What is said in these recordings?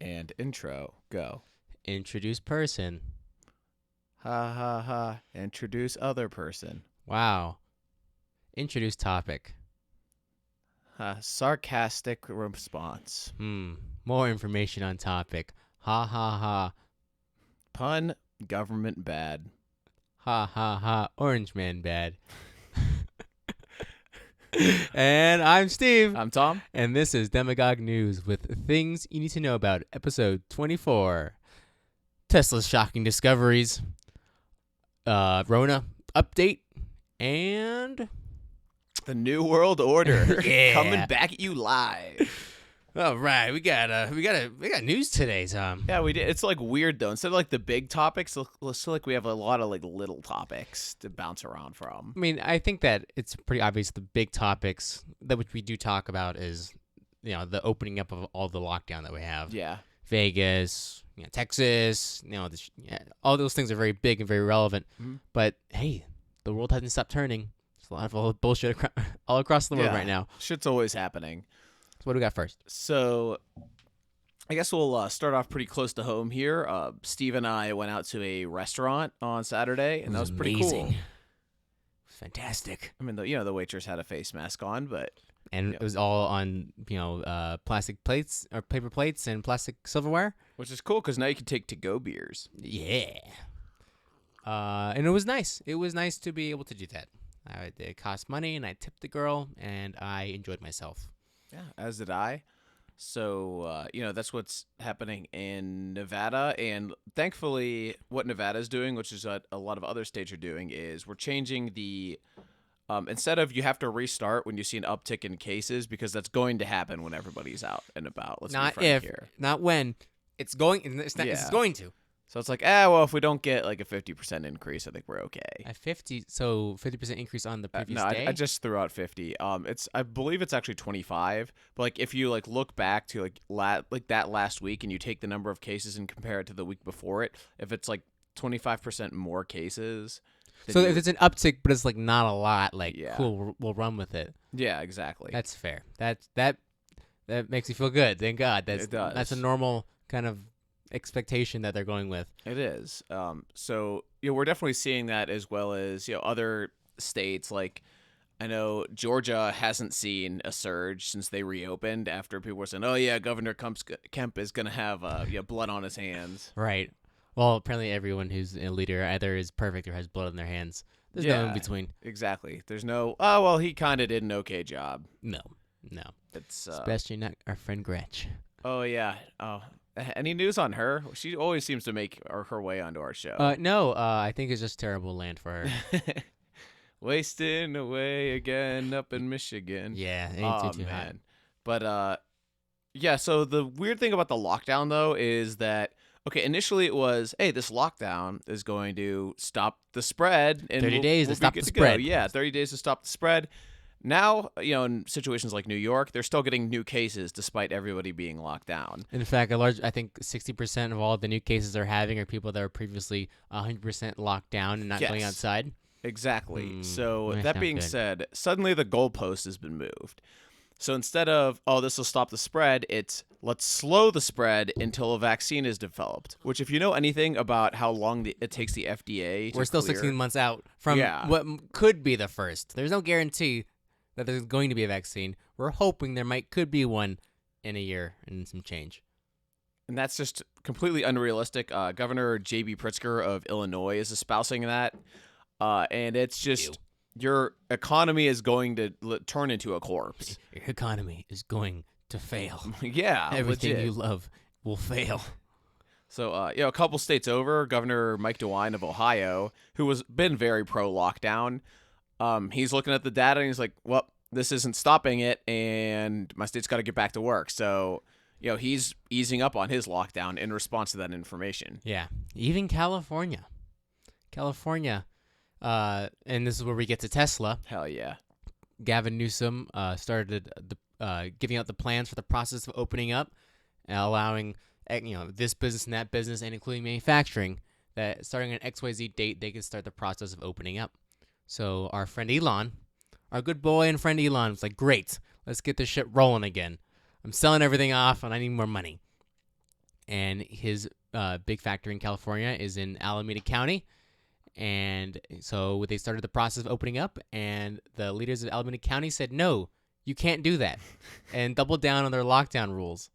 And intro, go. Introduce person. Ha ha ha. Introduce other person. Wow. Introduce topic. Sarcastic response. More information on topic. Ha ha ha. Pun, government bad. Ha ha ha. Orange man bad. And I'm Steve. I'm Tom. And this is Demagogue News with things you need to know about episode 24. Tesla's shocking discoveries. Rona update. And The New World Order. Yeah. Coming back at you live. all right, we got news today, Tom. Yeah, we did. It's like weird though. Instead of like the big topics, let's feel like we have a lot of like little topics to bounce around from. I mean, I think that it's pretty obvious the big topics that which we do talk about is, the opening up of all the lockdown that we have. Yeah. Vegas, Texas, all those things are very big and very relevant. Mhm. But hey, the world hasn't stopped turning. There's a lot of old bullshit all across the world right now. Shit's always happening. So what do we got first? So, I guess we'll start off pretty close to home here. Steve and I went out to a restaurant on Saturday, and that was pretty amazing. cool. Fantastic. I mean, the waitress had a face mask on, but And Yep. it was all on, plastic plates or paper plates and plastic silverware. which is cool because now you can take to-go beers. Yeah. And it was nice. It was nice to be able to do that. It cost money, and I tipped the girl, and I enjoyed myself. Yeah, as did I. So, that's what's happening in Nevada. And thankfully, what Nevada's doing, which is what a lot of other states are doing, is we're changing the instead of you have to restart when you see an uptick in cases, because that's going to happen when everybody's out and about. Let's Not be frank if, here. not when. It's going. It's not. Yeah. It's going to. So it's like, if we don't get like a 50% increase, I think we're okay. At 50% increase on the previous No, day. I just threw out 50. I believe it's actually 25. But like if you like look back to like that last week and you take the number of cases and compare it to the week before it, if it's like 25% more cases. then So you- if it's an uptick, but it's like not a lot, like Yeah. cool, we'll run with it. yeah, exactly. That's fair. That makes you feel good. Thank God. It does. That's a normal kind of expectation that they're going with. It is. So we're definitely seeing that, as well as other states. Like I know Georgia hasn't seen a surge since they reopened after people were saying, "Oh yeah, Governor Kemp is gonna have blood on his hands." Right. Well, apparently everyone who's a leader either is perfect or has blood on their hands. There's no in Yeah. between. Exactly. There's no. Oh well, he kind of did an okay job. No. It's. Especially not our friend Gretch. Oh yeah. Oh, any news on her? She always seems to make her way onto our show. No. I think it's just terrible land for her. Wasting away again up in Michigan. Yeah, it Oh ain't too hot. man. But yeah. So the weird thing about the lockdown though is that initially it was, hey, this lockdown is going to stop the spread and 30 days to be stop good the go. spread. Yeah, 30 days to stop the spread. Now, in situations like New York, they're still getting new cases despite everybody being locked down. In fact, I think 60% of all the new cases they're having are people that are previously 100% locked down and not going Yes. outside. Exactly. So that's that not being good. said, suddenly the goalpost has been moved. So instead of, this will stop the spread, it's let's slow the spread until a vaccine is developed. Which, if you know anything about how long it takes the FDA to We're still clear, 16 months out from Yeah. what could be the first. There's no guarantee that there's going to be a vaccine. We're hoping there could be one in a year and some change. and that's just completely unrealistic. Governor J.B. Pritzker of Illinois is espousing that. And it's just your economy is going to turn into a corpse. Your economy is going to fail. Yeah, Everything legit. you love will fail. So, a couple states over, Governor Mike DeWine of Ohio, who has been very pro-lockdown, he's looking at the data and he's like, well, this isn't stopping it, and my state's got to get back to work. So, he's easing up on his lockdown in response to that information. Yeah. Even California. And this is where we get to Tesla. Hell yeah. Gavin Newsom started giving out the plans for the process of opening up, allowing this business and that business, and including manufacturing, that starting an XYZ date, they can start the process of opening up. So our friend Elon, our good boy and friend Elon, was like, great, let's get this shit rolling again. I'm selling everything off, and I need more money. and his big factory in California is in Alameda County. And so they started the process of opening up, and the leaders of Alameda County said, no, you can't do that, and doubled down on their lockdown rules.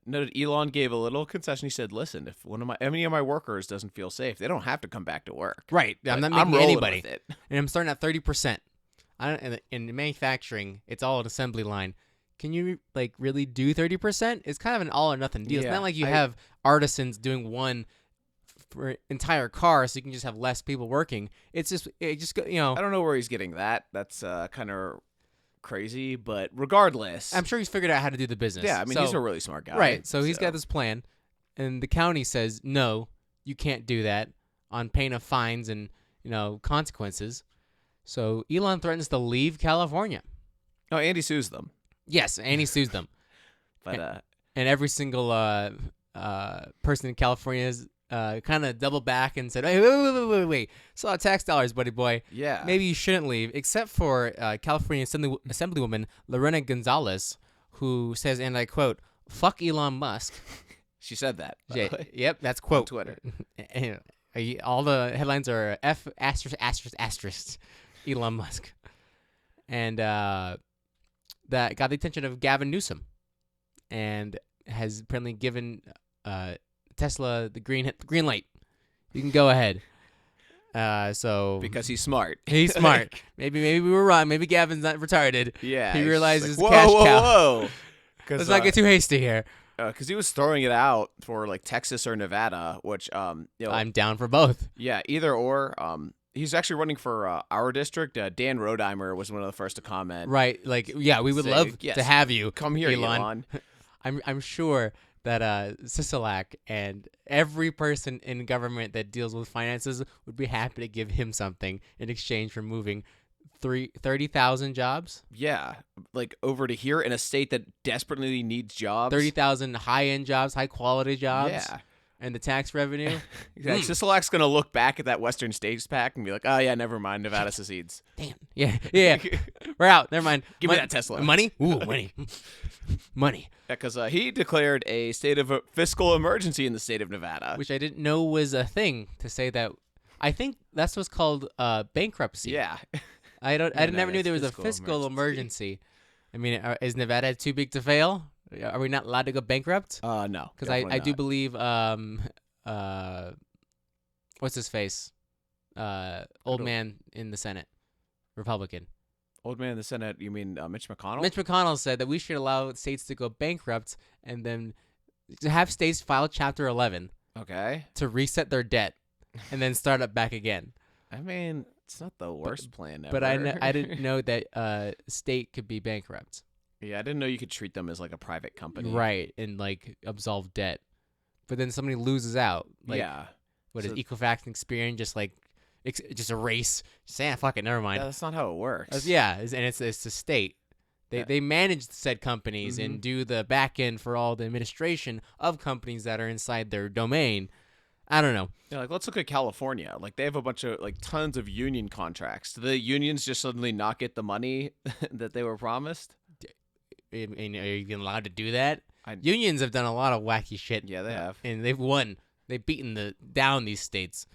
Noted Elon gave a little concession. He said, listen, if any of my workers doesn't feel safe, they don't have to come back to work. Right. I'm But not making rolling anybody. with it. And I'm starting at 30%. In manufacturing, it's all an assembly line. Can you really do 30%? It's kind of an all or nothing deal. It's Yeah, not like you have artisans doing one for entire car, so you can just have less people working. It just I don't know where he's getting that. That's kind of crazy, but regardless, I'm sure he's figured out how to do the business. yeah, I mean, he's a really smart guy. Right. So he's got this plan, and the county says, no, you can't do that on pain of fines and, consequences. So Elon threatens to leave California. Oh, Andy sues them. Yes, and he sues them. But And every single person in California is kind of doubled back and said, hey, wait. It's a lot of tax dollars, buddy boy. yeah, Maybe you shouldn't leave, except for California Assemblywoman Lorena Gonzalez, who says, and I quote, fuck Elon Musk. she said that. by Yeah, the way, yep, that's on quote. Twitter. All the headlines are F asterisk Elon Musk. And that got the attention of Gavin Newsom and has apparently given Tesla the green light. You can go ahead. So Because he's smart. he's smart. Maybe we were wrong. Maybe Gavin's not retarded. Yeah, He he's realizes like, the cash whoa, cow. whoa. Let's not get too hasty here. Because he was throwing it out for like Texas or Nevada, which I'm down for both. yeah, either or. He's actually running for our district. Dan Rodheimer was one of the first to comment. Right. We would Say, love yes, to have you. Come here, Elon. Elon. I'm sure that Sisolak and every person in government that deals with finances would be happy to give him something in exchange for moving 30,000 jobs. Yeah, like over to here in a state that desperately needs jobs. 30,000 high-end jobs, high-quality jobs. Yeah. And the tax revenue. Yeah, Sisolak's going to look back at that Western States pack and be like, oh, yeah, never mind. Nevada secedes. Damn. Yeah. We're out. Never mind. Give me that Tesla. Money? Ooh, money. Money. Yeah, because he declared a state of fiscal emergency in the state of Nevada. Which I didn't know was a thing to say that. I think that's what's called bankruptcy. Yeah. I never knew it's there was a fiscal fiscal emergency. I mean, is Nevada too big to fail? Are we not allowed to go bankrupt? No. Because I definitely do not. believe what's his face? Old man in the Senate, Republican. Old man in the Senate, you mean Mitch McConnell? Mitch McConnell said that we should allow states to go bankrupt and then to have states file Chapter 11 Okay. to reset their debt and then start up back again. I mean, it's not the worst plan ever. But I didn't know that state could be bankrupt. Yeah, I didn't know you could treat them as like a private company. Right, and absolve debt. But then somebody loses out. Yeah. What So- is Equifax and Experian just erase? Say, fuck it, never mind. Yeah, that's not how it works. And it's the state. Yeah. They manage said companies and do the back end for all the administration of companies that are inside their domain. I don't know. Yeah, like let's look at California. Like they have a bunch of tons of union contracts. Do the unions just suddenly not get the money that they were promised? And are you even allowed to do that? I- Unions have done a lot of wacky shit. Yeah, they have. And they've won. They've beaten down these states.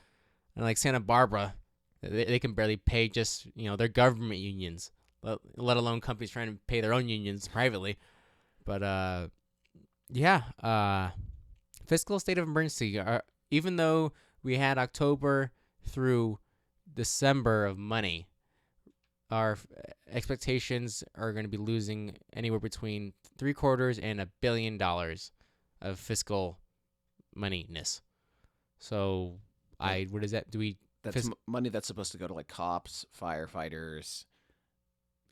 And like Santa Barbara, they can barely pay just, their government unions, let alone companies trying to pay their own unions privately. But, fiscal state of emergency. Even though we had October through December of money, our expectations are going to be losing anywhere between $750 and $1 billion of fiscal moneyness. So, what is that? That's money that's supposed to go to like cops, firefighters.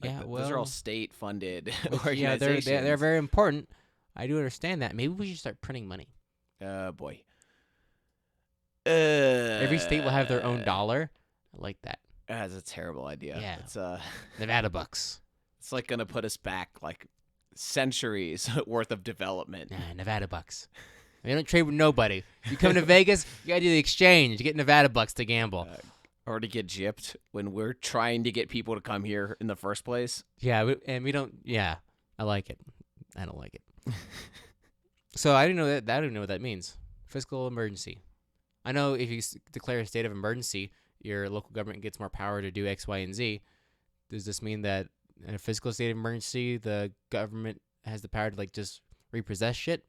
Yeah, those are all state funded yeah, organizations. they're very important. I do understand that. Maybe we should start printing money. Boy. Every state will have their own dollar. I like that. That's a terrible idea. Yeah. It's Nevada bucks. it's like gonna put us back like centuries worth of development. Nah, Nevada bucks. We don't trade with nobody. You come to Vegas, you gotta do the exchange. You get Nevada bucks to gamble. Or to get gypped when we're trying to get people to come here in the first place. Yeah, we don't. Yeah, I like it. I don't like it. So I didn't know that. I don't know what that means. Fiscal emergency. I know if you declare a state of emergency, your local government gets more power to do X, Y, and Z. Does this mean that in a fiscal state of emergency, the government has the power to like just repossess shit,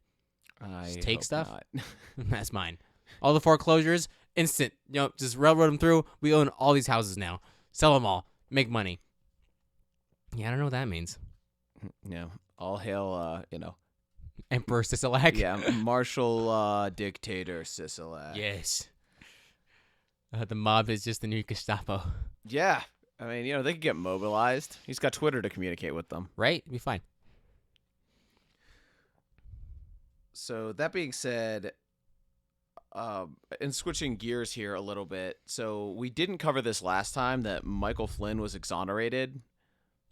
just take hope stuff? not. That's mine. All the foreclosures, instant. Just railroad them through. We own all these houses now. Sell them all. Make money. Yeah, I don't know what that means. Yeah, all hail, Emperor Sisolak. yeah, martial dictator Sisolak. Yes. The mob is just the new Gestapo. Yeah, I mean, they could get mobilized. He's got Twitter to communicate with them. Right? It'd be fine. So that being said, and switching gears here a little bit, so we didn't cover this last time that Michael Flynn was exonerated.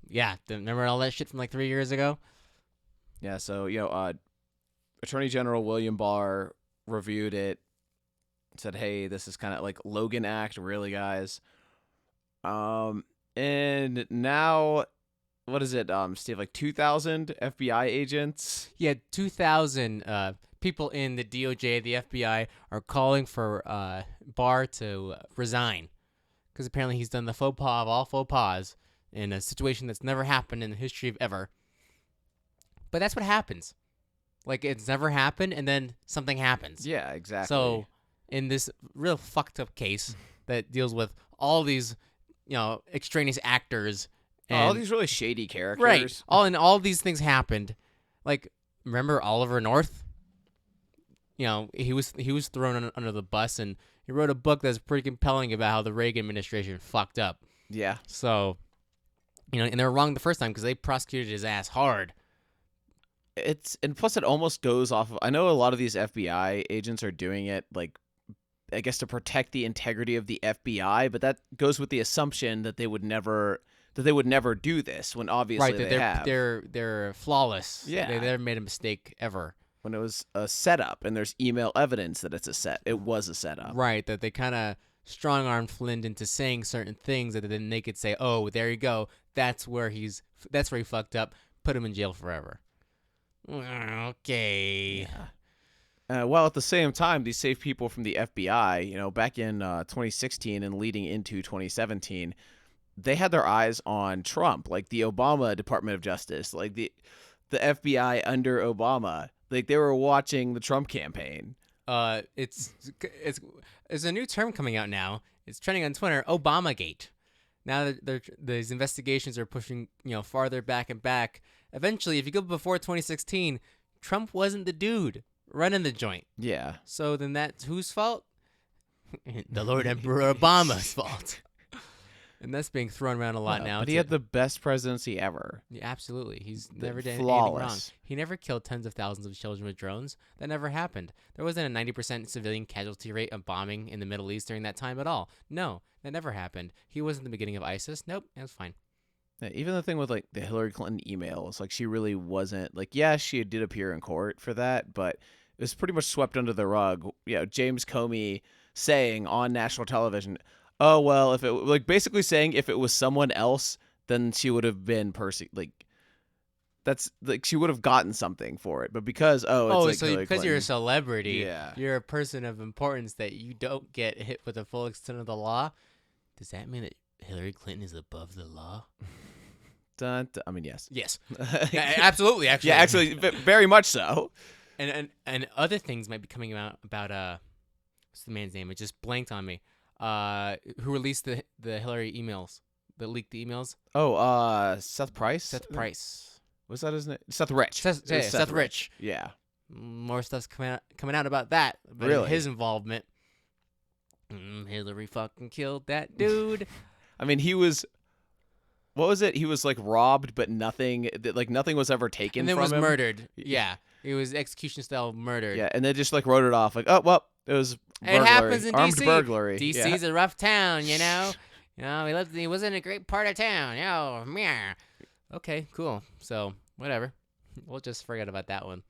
Yeah. Remember all that shit from like 3 years ago? Yeah, so Attorney General William Barr reviewed it, said, "Hey, this is kind of like Logan Act, really, guys." And now, what is it, Steve? Like 2,000 FBI agents. Yeah, 2,000 people in the DOJ, the FBI, are calling for Barr to resign because apparently he's done the faux pas of all faux pas in a situation that's never happened in the history of ever. But that's what happens. Like, it's never happened, and then something happens. Yeah, exactly. So, in this real fucked up case that deals with all these, extraneous actors and all these really shady characters. right, all these things happened. Like, remember Oliver North? He was thrown under the bus, and he wrote a book that's pretty compelling about how the Reagan administration fucked up. Yeah. So, and they were wrong the first time because they prosecuted his ass hard. And plus it almost goes off of, I know a lot of these FBI agents are doing it, like, I guess to protect the integrity of the FBI, but that goes with the assumption that they would never do this when obviously Right, they have. they're flawless. Yeah. They never made a mistake ever. When it was a setup, and there's email evidence that it was a setup. Right, that they kind of strong-armed Flynn into saying certain things that then they could say, "Oh, there you go. That's where he fucked up. Put him in jail forever." Okay. Yeah. While at the same time, these same people from the FBI, back in 2016 and leading into 2017, they had their eyes on Trump, like the Obama Department of Justice, like the FBI under Obama. Like, they were watching the Trump campaign. It's a new term coming out now. It's trending on Twitter, Obamagate. Now that these investigations are pushing, farther back and back. Eventually, if you go before 2016, Trump wasn't the dude running the joint. Yeah. So then that's whose fault? The Lord Emperor Obama's fault. And that's being thrown around a lot now. But he had the best presidency ever. Yeah, absolutely. He's never done anything Flawless. wrong. He never killed tens of thousands of children with drones. That never happened. There wasn't a 90% civilian casualty rate of bombing in the Middle East during that time at all. No, that never happened. He wasn't the beginning of ISIS. Nope, it was fine. Yeah, even the thing with, like, the Hillary Clinton emails, like, she really wasn't, like, yeah, she did appear in court for that, but it was pretty much swept under the rug. James Comey saying on national television, "Oh, well, if it, like, basically saying if it was someone else, then she would have been that's, like, she would have gotten something for it. But because, it's like because you're a celebrity, Yeah. you're a person of importance that you don't get hit with the full extent of the law. Does that mean that Hillary Clinton is above the law?" I mean, yes. Yes. Yeah, absolutely, actually. Yeah, actually, very much so. And other things might be coming out about what's the man's name? It just blanked on me. Who released the Hillary emails? That leaked the emails? Oh, Seth Price? Seth Price. Was that his name? Seth Rich. Seth Rich. Yeah. More stuff's coming out about that. About Really? his involvement. Hillary fucking killed that dude. I mean, he was. What was it? He was, like, robbed, but nothing was ever taken And then from was him. murdered. Yeah. It was execution style murdered. Yeah, and they just, like, wrote it off. Like, oh, well, it was burglary. It happens in Armed D.C. burglary. D.C.'s a rough town, He wasn't a great part of town. Meow. Okay, cool. So, whatever. We'll just forget about that one.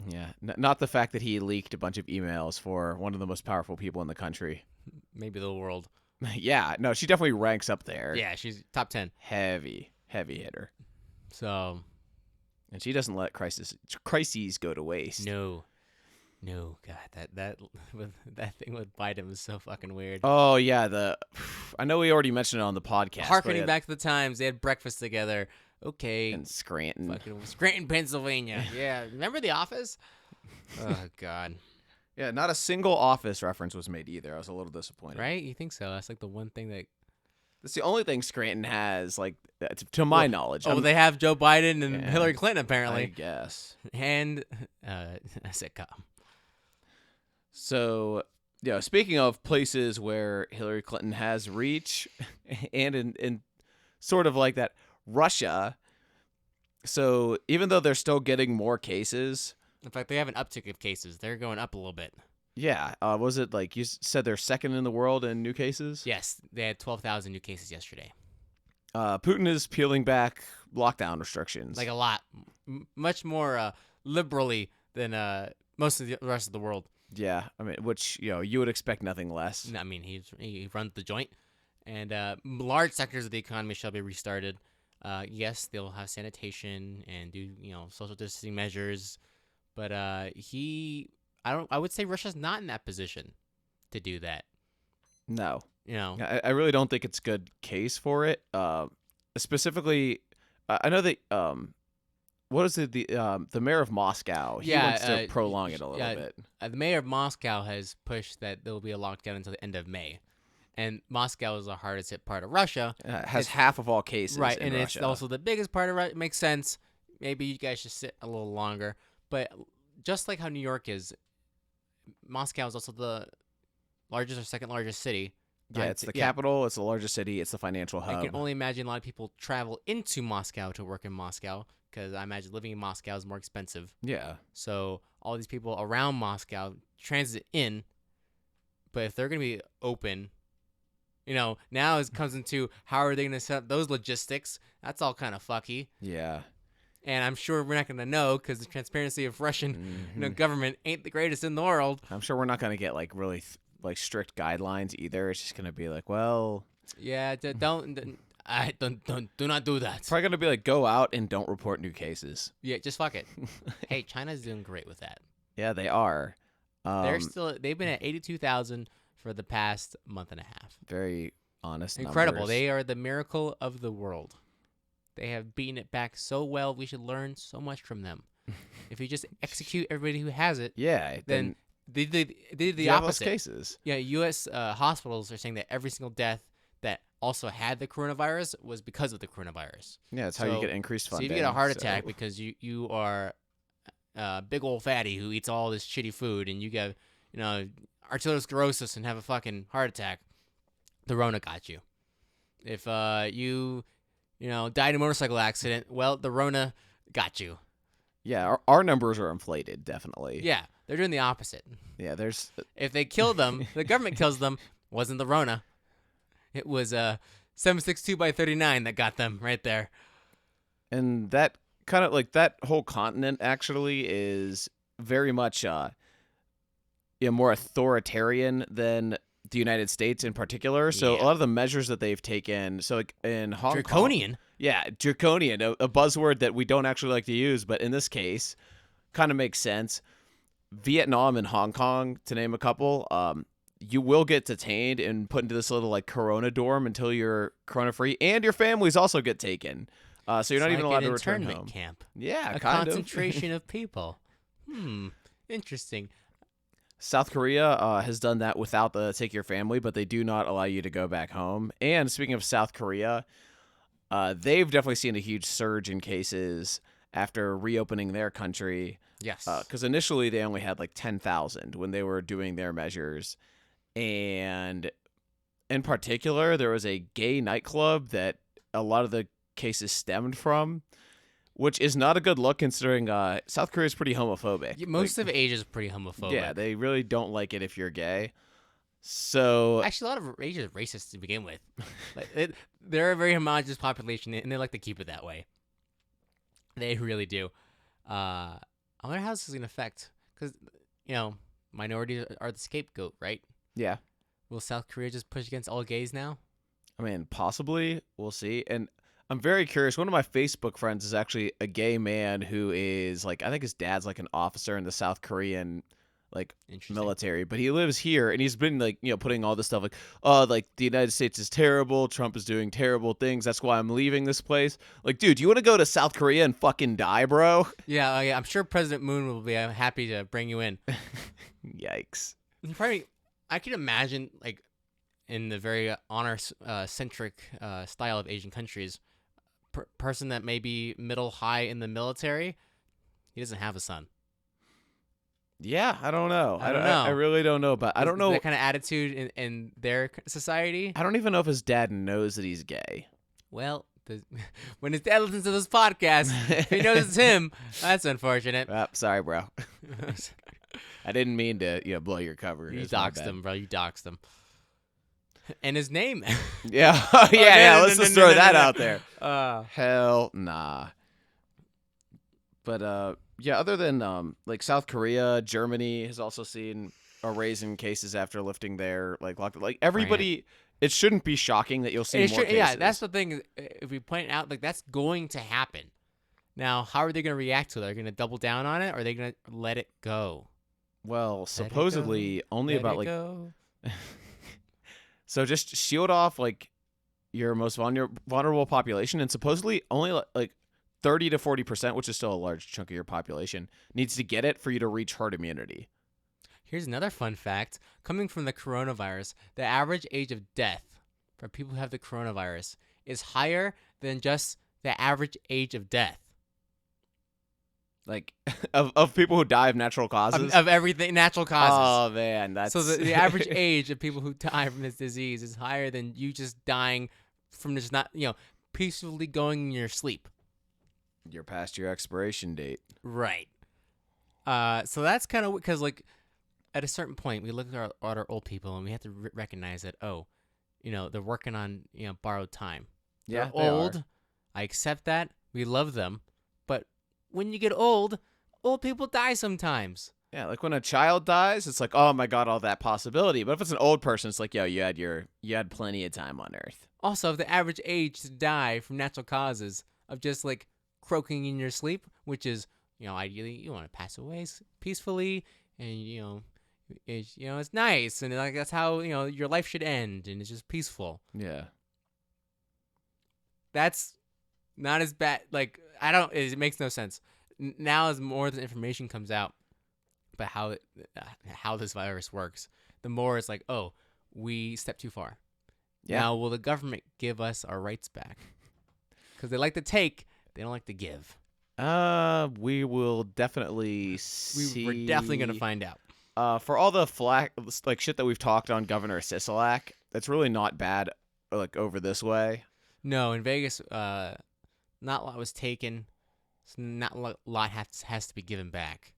Yeah. Not the fact that he leaked a bunch of emails for one of the most powerful people in the country. Maybe the world. Yeah. No, she definitely ranks up there. Yeah, she's top 10. Heavy hitter. So, And she doesn't let crises go to waste. No, God, that thing with Biden was so fucking weird. Oh yeah, I know we already mentioned it on the podcast. Harkening back to the times, they had breakfast together. Okay, in Scranton. fucking Scranton, Pennsylvania. Yeah, remember The Office? Oh God. Yeah, not a single Office reference was made either. I was a little disappointed. Right? You think so? That's like the one thing that. That's the only thing Scranton has, like, to my knowledge. Oh, they have Joe Biden and Hillary Clinton I apparently, guess. and a sitcom. So, yeah, speaking of places where Hillary Clinton has reach, and in sort of like that, Russia. So even though they're still getting more cases, In fact, they have an uptick of cases. They're going up a little bit. yeah, was it like you said they're second in the world in new cases? Yes, they had 12,000 new cases yesterday. Putin is peeling back lockdown restrictions. Like a lot, much more liberally than most of the rest of the world. Yeah, I mean, which you would expect nothing less. I mean, he runs the joint, and large sectors of the economy shall be restarted. Yes, they'll have sanitation and do social distancing measures, but I would say Russia's not in that position to do that. No, You know, I really don't think it's a good case for it. Specifically, I know that what is it? The mayor of Moscow. He wants to prolong it a little bit. The mayor of Moscow has pushed that there will be a lockdown until the end of May. And Moscow is the hardest hit part of Russia. Has half of all cases. Right, in and Russia. it's also the biggest part of Russia. It makes sense. Maybe you guys should sit a little longer. But just like how New York is, Moscow is also the largest or second largest city. Yeah, it's the capital. It's the largest city. It's the financial hub. I can only imagine a lot of people travel into Moscow to work in Moscow because I imagine living in Moscow is more expensive. Yeah. So all these people around Moscow transit in. But if they're going to be open, now it comes into how are they going to set up those logistics? That's all kind of fucky. Yeah. And I'm sure we're not going to know because the transparency of Russian government ain't the greatest in the world. I'm sure we're not going to get like really strict guidelines either. It's just going to be like, well, yeah, do not do that. It's probably going to be like, go out and don't report new cases. Yeah, just fuck it. Hey, China's doing great with that. Yeah, they are. They've been at 82,000 for the past month and a half. Very honest. Incredible. Numbers. They are the miracle of the world. They have beaten it back so well. We should learn so much from them. If you just execute everybody who has it, yeah, then they did the have opposite. Less cases. Yeah, U.S. Hospitals are saying that every single death that also had the coronavirus was because of the coronavirus. Yeah, that's how you get increased funding. So if you get a heart attack because you are a big old fatty who eats all this shitty food and you get arteriosclerosis and have a fucking heart attack, the Rona got you. If you died in a motorcycle accident, well, the Rona got you. Yeah, our numbers are inflated, definitely. Yeah, they're doing the opposite. Yeah, there's... If they kill them, the government kills them, wasn't the Rona. It was 762/39 that got them right there. And that kind of like that whole continent actually is very much more authoritarian than the United States in particular. So a lot of the measures that they've taken, so like in Hong Kong, draconian, a buzzword that we don't actually like to use, but in this case, kind of makes sense. Vietnam and Hong Kong, to name a couple, you will get detained and put into this little like Corona dorm until you're Corona free, and your families also get taken. So you're not even allowed to return home. Camp. Yeah, a kind concentration of people. Interesting. South Korea has done that without the take your family, but they do not allow you to go back home. And speaking of South Korea, they've definitely seen a huge surge in cases after reopening their country. Yes. Because initially they only had like 10,000 when they were doing their measures. And in particular, there was a gay nightclub that a lot of the cases stemmed from, which is not a good look considering South Korea is pretty homophobic. Most of Asia is pretty homophobic. Yeah, they really don't like it if you're gay. So actually, a lot of Asia is racist to begin with. They're a very homogenous population, and they like to keep it that way. They really do. I wonder how this is going to affect, because minorities are the scapegoat, right? Yeah. Will South Korea just push against all gays now? I mean, possibly. We'll see. And I'm very curious. One of my Facebook friends is actually a gay man who is like, I think his dad's like an officer in the South Korean like Interesting. military, but he lives here and he's been like, putting all this stuff like, oh, like the United States is terrible. Trump is doing terrible things. That's why I'm leaving this place. Like, dude, you want to go to South Korea and fucking die, bro? Yeah, I'm sure President Moon will be happy to bring you in. Yikes. Probably, I could imagine like in the very honor centric style of Asian countries, person that may be middle high in the military, he doesn't have a son. Yeah, I don't know. I don't know. I really don't know. But I don't know that kind of attitude in their society. I don't even know if his dad knows that he's gay. Well, when his dad listens to this podcast, if he knows it's him, that's unfortunate. Sorry, bro. I didn't mean to blow your cover. You doxed him, bro. You doxed him. And his name. Yeah. Let's just throw that out there. Hell nah. But yeah, other than like South Korea, Germany has also seen a raise in cases after lifting their lockdown. Like everybody, it shouldn't be shocking that you'll see more cases. Yeah, that's the thing. If we point out, like, that's going to happen. Now, how are they going to react to it? Are they going to double down on it, or are they going to let it go? Well, supposedly only about so just shield off like your most vulnerable population, and supposedly only like 30 to 40%, which is still a large chunk of your population, needs to get it for you to reach herd immunity. Here's another fun fact. Coming from the coronavirus, the average age of death for people who have the coronavirus is higher than just the average age of death. Like, of people who die of natural causes? Of everything, natural causes. Oh, man. That's So the average age of people who die from this disease is higher than you just dying from just not, peacefully going in your sleep. You're past your expiration date. Right. So that's kind of because, like, at a certain point, we look at our old people and we have to recognize that, they're working on, borrowed time. Yeah, they're old. I accept that. We love them. But when you get old people die sometimes. Yeah, like when a child dies, it's like, oh my God, all that possibility. But if it's an old person, it's like, yo, you had plenty of time on Earth. Also, the average age to die from natural causes of just like croaking in your sleep, which is, ideally you want to pass away peacefully, and it's nice, and like that's how your life should end, and it's just peaceful. Yeah. That's not as bad. Like, it makes no sense. Now, as more of the information comes out about how this virus works, the more it's like, oh, we stepped too far. Yeah. Now, will the government give us our rights back? Because they like to take, they don't like to give. We will definitely see. We're definitely going to find out. For all the shit that we've talked on Governor Sisolak, that's really not bad, like, over this way. No, in Vegas, not a lot was taken. So not a lot has to be given back.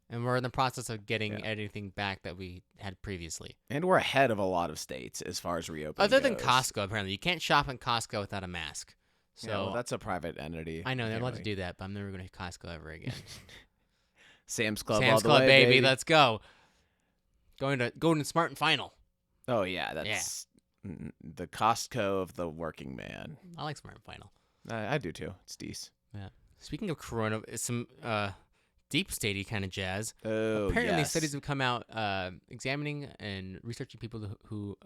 And we're in the process of getting everything back that we had previously. And we're ahead of a lot of states as far as reopening Other than goes. Costco, apparently. You can't shop in Costco without a mask. So yeah, well, that's a private entity. I know, they're allowed to do that, but I'm never going to Costco ever again. Sam's Club all Sam's the Club, way, baby. Let's go. Going to Smart and Final. Oh, yeah. That's the Costco of the working man. I like Smart and Final. I do, too. It's decent. Yeah. Speaking of corona, some deep statey kind of jazz. Oh, Apparently, studies have come out examining and researching people who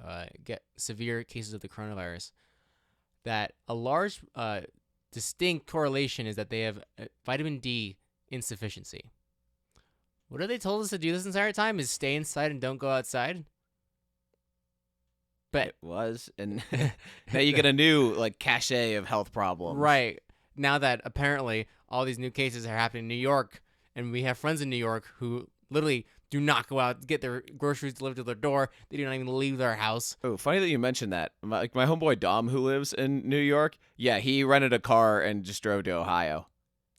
get severe cases of the coronavirus, that a large distinct correlation is that they have vitamin D insufficiency. What have they told us to do this entire time is stay inside and don't go outside? But it was, and now you get a new cachet of health problems. Right. Now that apparently all these new cases are happening in New York, and we have friends in New York who literally do not go out to get their groceries delivered to their door. They do not even leave their house. Oh, funny that you mentioned that. My homeboy Dom, who lives in New York, yeah, he rented a car and just drove to Ohio.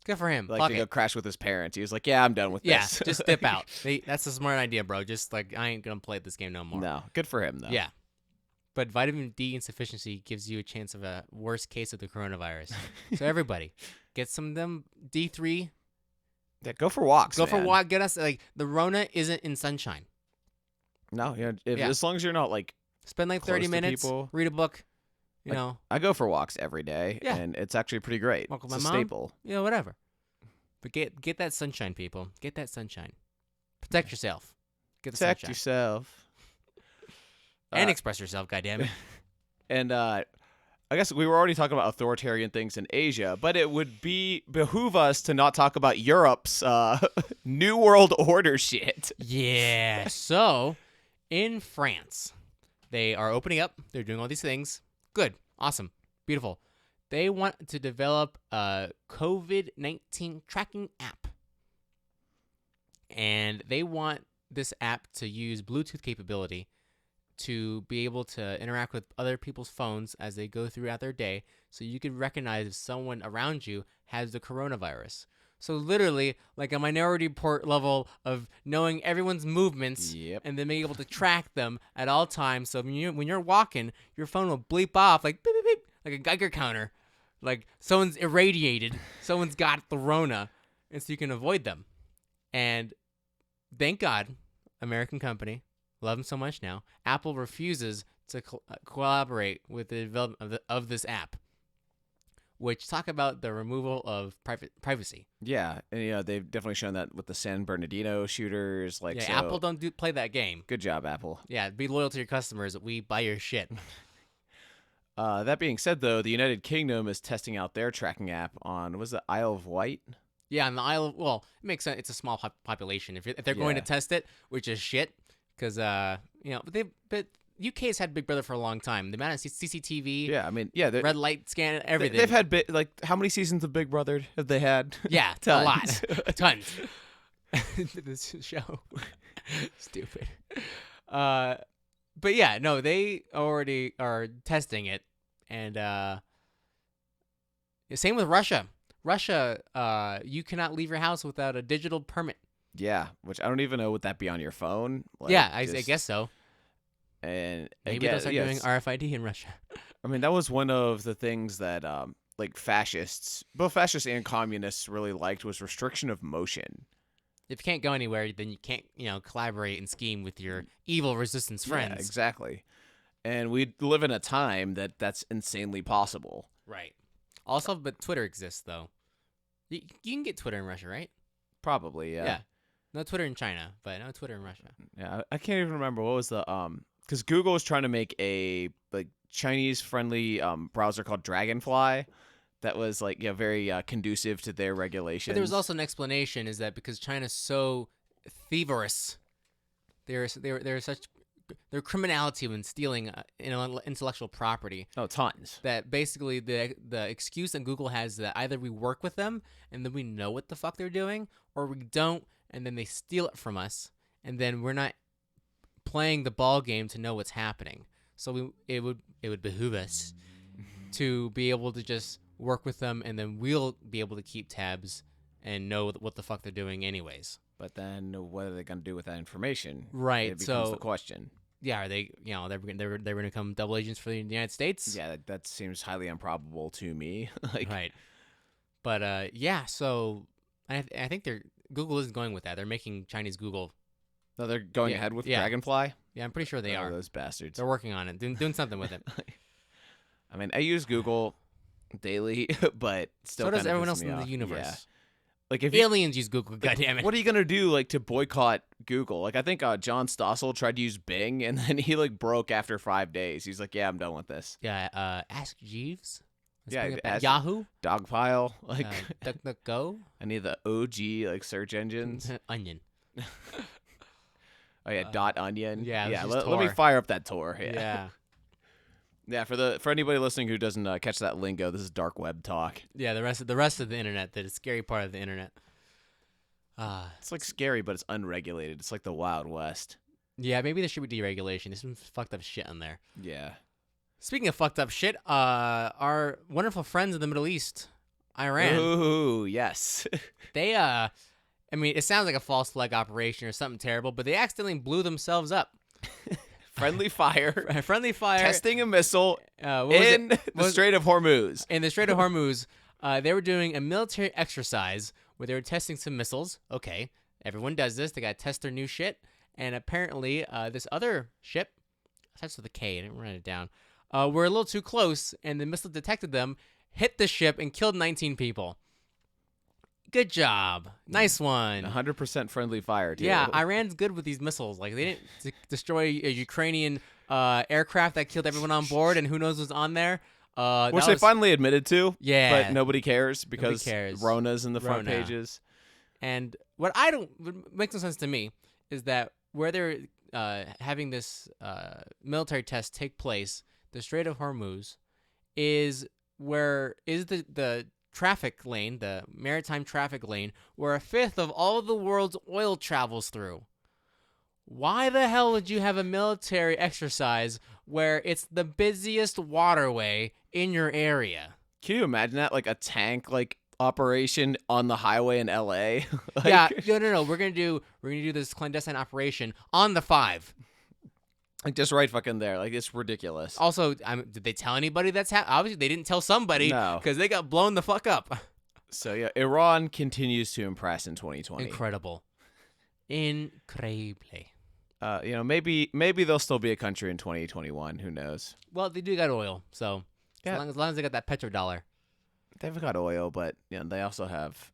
Good for him. To go crash with his parents. He was like, yeah, I'm done with this. Yeah, just dip out. That's a smart idea, bro. Just I ain't going to play this game no more. No, good for him, though. Yeah. But vitamin D insufficiency gives you a chance of a worse case of the coronavirus. So everybody, get some of them D3. Yeah, go for walks. Go for a walk. Get us the Rona isn't in sunshine. No, as long as you're not spend 30 minutes, read a book, You know, I go for walks every day, Yeah. and it's actually pretty great. Walk with It's my a mom. staple. whatever. But get that sunshine, people. Get that sunshine. Protect yourself. Get the Protect sunshine. yourself. And express yourself, goddammit. And I guess we were already talking about authoritarian things in Asia, but it would behoove us to not talk about Europe's New World Order shit. Yeah. So, in France, they are opening up. They're doing all these things. Good. Awesome. Beautiful. They want to develop a COVID-19 tracking app. And they want this app to use Bluetooth capability to be able to interact with other people's phones as they go throughout their day, so you can recognize if someone around you has the coronavirus. So literally, like a Minority Report level of knowing everyone's movements Yep. and then being able to track them at all times. So when you're walking, your phone will bleep off like beep, beep, beep, like a Geiger counter, like someone's irradiated, someone's got the Rona, and so you can avoid them. And thank God, American company, love them so much now. Apple refuses to collaborate with the development of this app, which talk about the removal of privacy. Yeah, and they've definitely shown that with the San Bernardino shooters. Like, Yeah, so, Apple don't play that game. Good job, Apple. Yeah, be loyal to your customers. We buy your shit. That being said, though, the United Kingdom is testing out their tracking app on, was it Isle of Wight? Yeah, on the Isle of, well, it makes sense. It's a small population. If they're going to Yeah. test it, which is shit, because but UK's had Big Brother for a long time. The amount of CCTV, Yeah, I mean, yeah, red light scan, everything. they've had how many seasons of Big Brother have they had? Yeah, a Tons. lot, tons. This show, stupid. But yeah, no, they already are testing it, and same with Russia. Russia, you cannot leave your house without a digital permit. Yeah, which I don't even know would that be on your phone. Like, Yeah, I guess so. And Maybe they'll start doing RFID in Russia. I mean, that was one of the things that like fascists, both fascists and communists, really liked, was restriction of motion. If you can't go anywhere, then you can't, collaborate and scheme with your evil resistance friends. Yeah, exactly. And we live in a time that's insanely possible. Right. Also, but Twitter exists, though. You can get Twitter in Russia, right? Probably, yeah. No Twitter in China, but no Twitter in Russia. Yeah, I can't even remember what was the because Google was trying to make a like Chinese-friendly browser called Dragonfly that was like very conducive to their regulations. But there was also an explanation, is that because China's so thieverous, they're such their criminality when stealing intellectual property. Oh, tons. That basically the excuse that Google has is that either we work with them and then we know what the fuck they're doing, or we don't and then they steal it from us, and then we're not playing the ball game to know what's happening. So it would behoove us to be able to just work with them, and then we'll be able to keep tabs and know what the fuck they're doing anyways. But then what are they going to do with that information? Right. It becomes so the question. Yeah, are they they're going to become double agents for the United States? Yeah, that seems highly improbable to me. Right. But yeah, so I think Google isn't going with that. They're making Chinese Google. No, they're going ahead with Dragonfly. Yeah, I'm pretty sure they are. Those bastards. They're working on it, doing something with it. I mean, I use Google daily, but still. So does kind of everyone pisses else me in the off. universe. Yeah. Like if aliens use Google, goddammit. What are you gonna do, like, to boycott Google? Like, I think John Stossel tried to use Bing, and then he broke after 5 days. He's like, "Yeah, I'm done with this." Yeah. Ask Jeeves. Ask Yahoo. Dogpile. DuckDuckGo. Any of the OG search engines. Onion. Oh yeah, dot onion. Yeah. Let me fire up that Tor. Yeah. Yeah, for anybody listening who doesn't catch that lingo, this is dark web talk. Yeah, the rest of the internet, the scary part of the internet. It's like scary, but it's unregulated. It's like the Wild West. Yeah, maybe there should be deregulation. There's some fucked up shit on there. Yeah. Speaking of fucked up shit, our wonderful friends in the Middle East, Iran. Ooh, yes. They I mean, it sounds like a false flag operation or something terrible, but they accidentally blew themselves up. Friendly fire. Friendly fire. Testing a missile in the Strait of Hormuz. In the Strait of Hormuz, they were doing a military exercise where they were testing some missiles. Okay, everyone does this. They got to test their new shit. And apparently, this other ship, starts with a K. I didn't write it down. were a little too close, and the missile detected them, hit the ship, and killed 19 people. Good job. Nice one. 100% friendly fire, too. Yeah, Iran's good with these missiles. Like, they didn't destroy a Ukrainian aircraft that killed everyone on board, and who knows what's on there. Which they finally admitted to. Yeah. But nobody cares because cares. Rona's in the front Rona. pages. And what makes no sense to me is that where they're having this military test take place, the Strait of Hormuz is the traffic lane, the maritime traffic lane, where a fifth of all of the world's oil travels through. Why the hell would you have a military exercise where it's the busiest waterway in your area? Can you imagine that? Like a tank operation on the highway in LA? Yeah, no. We're gonna do this clandestine operation on the 5. Like just right fucking there. Like it's ridiculous. Also, did they tell anybody that's happened? Obviously, they didn't tell somebody because they got blown the fuck up. So yeah, Iran continues to impress in 2020. Incredible. Maybe they'll still be a country in 2021. Who knows? Well, they do got oil, so Yeah. as long as they got that petrodollar. They've got oil, but they also have,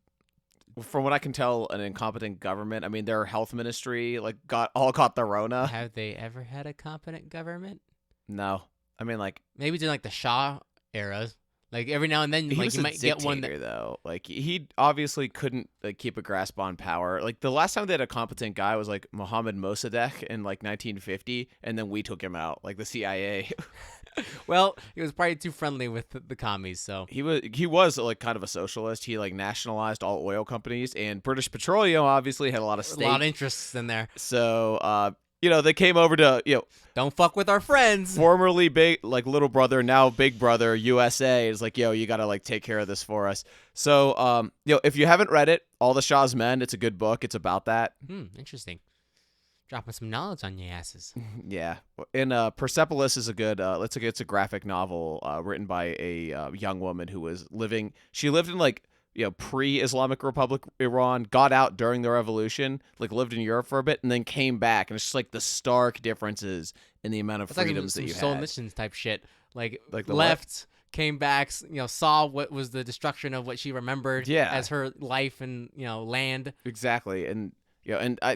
from what I can tell, an incompetent government. I mean, their health ministry got the Rona. Have they ever had a competent government? No, I mean Maybe during the Shah era. Like every now and then, he was you a might get one dictator, though. Like he obviously couldn't keep a grasp on power. Like the last time they had a competent guy was Mohammed Mossadegh in 1950, and then we took him out, like the CIA. Well, he was probably too friendly with the commies, so He was kind of a socialist. He nationalized all oil companies, and British Petroleum obviously had a lot of stake. a lot of interests in there. So they came over to Don't fuck with our friends. formerly big little brother, now big brother USA is you gotta take care of this for us. So if you haven't read it, All the Shah's Men, it's a good book. It's about that. Interesting. Dropping some knowledge on your asses. Yeah, and Persepolis is a good. It's a graphic novel written by a young woman who was living. She lived in pre-Islamic Republic Iran, got out during the revolution, lived in Europe for a bit, and then came back, and it's just the stark differences in the amount of It's freedoms like that you soul had. missions type shit. the Left, came back, saw what was the destruction of what she remembered as her life and land. Exactly, and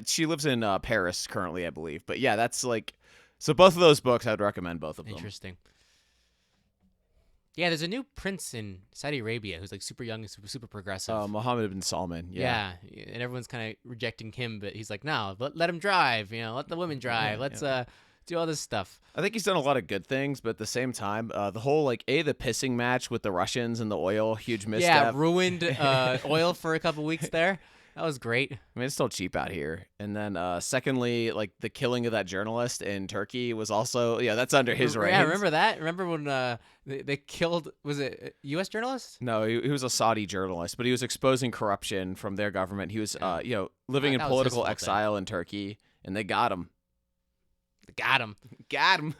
she lives in Paris currently, I believe. But yeah, that's so both of those books, I'd recommend both of them. Interesting. Yeah, there's a new prince in Saudi Arabia who's super young and super progressive. Mohammed bin Salman. Yeah. And everyone's kind of rejecting him, but he's like, no, let him drive. Let the women drive. Let's do all this stuff. I think he's done a lot of good things, but at the same time, the whole the pissing match with the Russians and the oil, huge misstep. Yeah, ruined oil for a couple weeks there. That was great. I mean, it's still cheap out here. And then, secondly, the killing of that journalist in Turkey was also, that's under his reign. Yeah, remember that? Remember when they killed, was it a U.S. journalist? No, he was a Saudi journalist, but he was exposing corruption from their government. He was, living in political exile in Turkey, and they got him. Got him. Got him.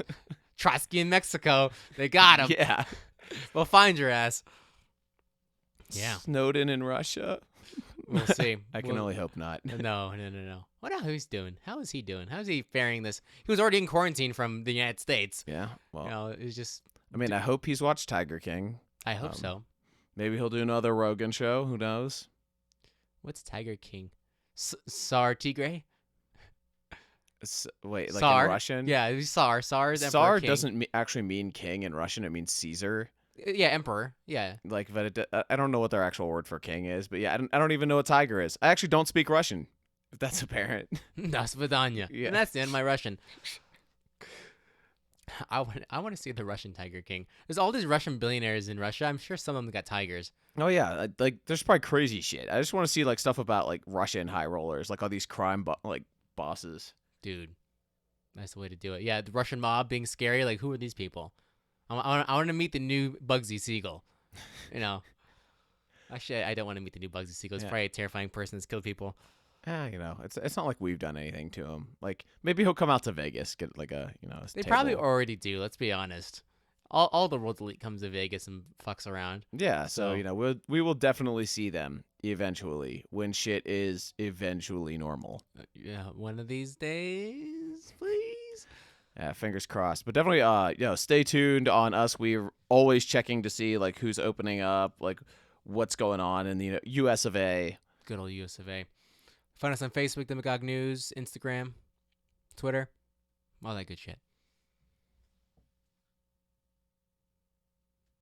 Trotsky in Mexico. They got him. Yeah. Well, find your ass. Yeah. Snowden in Russia. We'll see. I can only hope not. No. What how he's doing? How is he doing? How is he faring this? He was already in quarantine from the United States. Yeah. Well, it's just. I mean, I hope he's watched Tiger King. I hope so. Maybe he'll do another Rogan show. Who knows? What's Tiger King? Sar Tigray? Wait, Tsar? in Russian? Yeah, it's Tsar. Tsar is Tsar Emperor King. doesn't actually mean king in Russian. It means Caesar. Yeah, emperor. Yeah. But I don't know what their actual word for king is. But yeah, I don't even know what tiger is. I actually don't speak Russian, if that's apparent. Das Vidanya. Yeah. And that's the end of my Russian. I want to see the Russian Tiger King. There's all these Russian billionaires in Russia. I'm sure some of them got tigers. Oh yeah, there's probably crazy shit. I just want to see stuff about Russian high rollers, all these crime bosses. Dude, that's the way to do it. Yeah, the Russian mob being scary. Who are these people? I want to meet the new Bugsy Siegel. Actually, I don't want to meet the new Bugsy Siegel. He's probably a terrifying person that's killed people. It's not like we've done anything to him. Maybe he'll come out to Vegas, get a They table. probably already do. Let's be honest. All the world's elite comes to Vegas and fucks around. Yeah, so we will definitely see them eventually when shit is eventually normal. Yeah, one of these days, please. Fingers crossed. But definitely, stay tuned on us. We're always checking to see like who's opening up, like what's going on in the U.S. of A. Good old US of A. Find us on Facebook, Demagogue News, Instagram, Twitter, all that good shit.